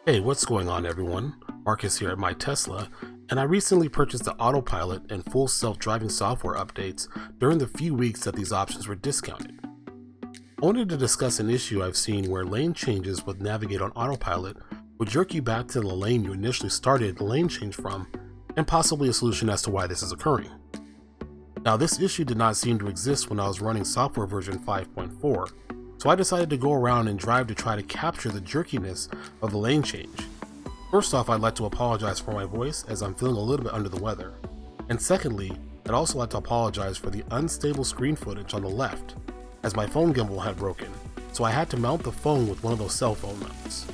Hey, what's going on everyone? Marcus here at my Tesla, and I recently purchased the Autopilot and full self-driving software updates during the few weeks that these options were discounted. I wanted to discuss an issue I've seen where lane changes with Navigate on Autopilot would jerk you back to the lane you initially started the lane change from, and possibly a solution as to why this is occurring. Now, this issue did not seem to exist when I was running software version 5.4, so I decided to go around and drive to try to capture the jerkiness of the lane change. First off, I'd like to apologize for my voice as I'm feeling a little bit under the weather. And secondly, I'd also like to apologize for the unstable screen footage on the left, as my phone gimbal had broken, so I had to mount the phone with one of those cell phone mounts.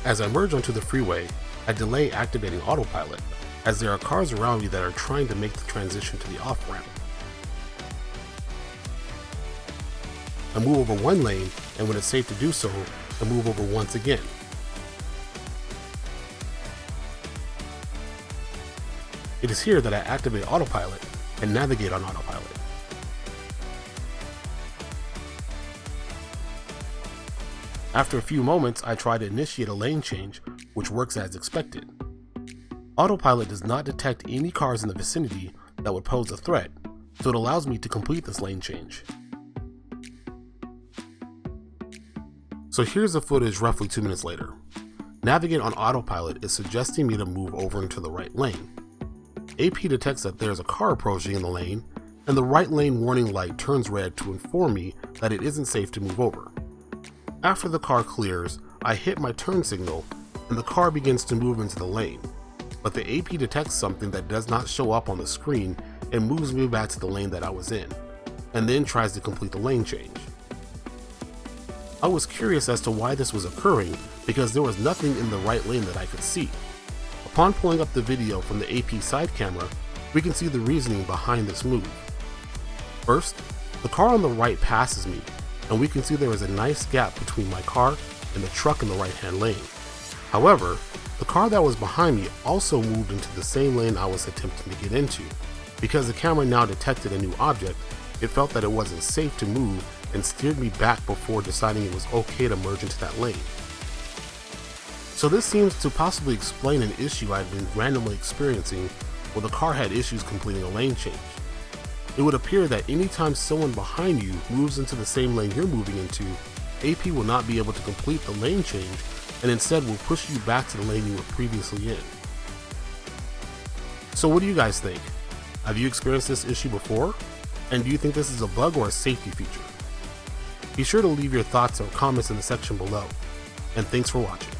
As I merge onto the freeway, I delay activating Autopilot, as there are cars around me that are trying to make the transition to the off-ramp. I move over one lane, and when it's safe to do so, I move over once again. It is here that I activate Autopilot and navigate on Autopilot. After a few moments, I try to initiate a lane change, which works as expected. Autopilot does not detect any cars in the vicinity that would pose a threat, so it allows me to complete this lane change. So here's the footage roughly 2 minutes later. Navigate on Autopilot is suggesting me to move over into the right lane. AP detects that there's a car approaching in the lane, and the right lane warning light turns red to inform me that it isn't safe to move over. After the car clears, I hit my turn signal, and the car begins to move into the lane. But the AP detects something that does not show up on the screen and moves me back to the lane that I was in, and then tries to complete the lane change. I was curious as to why this was occurring because there was nothing in the right lane that I could see. Upon pulling up the video from the AP side camera, we can see the reasoning behind this move. First, the car on the right passes me, and we can see there is a nice gap between my car and the truck in the right-hand lane. However, the car that was behind me also moved into the same lane I was attempting to get into. Because the camera now detected a new object, it felt that it wasn't safe to move and steered me back before deciding it was okay to merge into that lane. So this seems to possibly explain an issue I've been randomly experiencing where the car had issues completing a lane change. It would appear that anytime someone behind you moves into the same lane you're moving into, AP will not be able to complete the lane change and instead will push you back to the lane you were previously in. So what do you guys think? Have you experienced this issue before? And do you think this is a bug or a safety feature? Be sure to leave your thoughts or comments in the section below. And thanks for watching.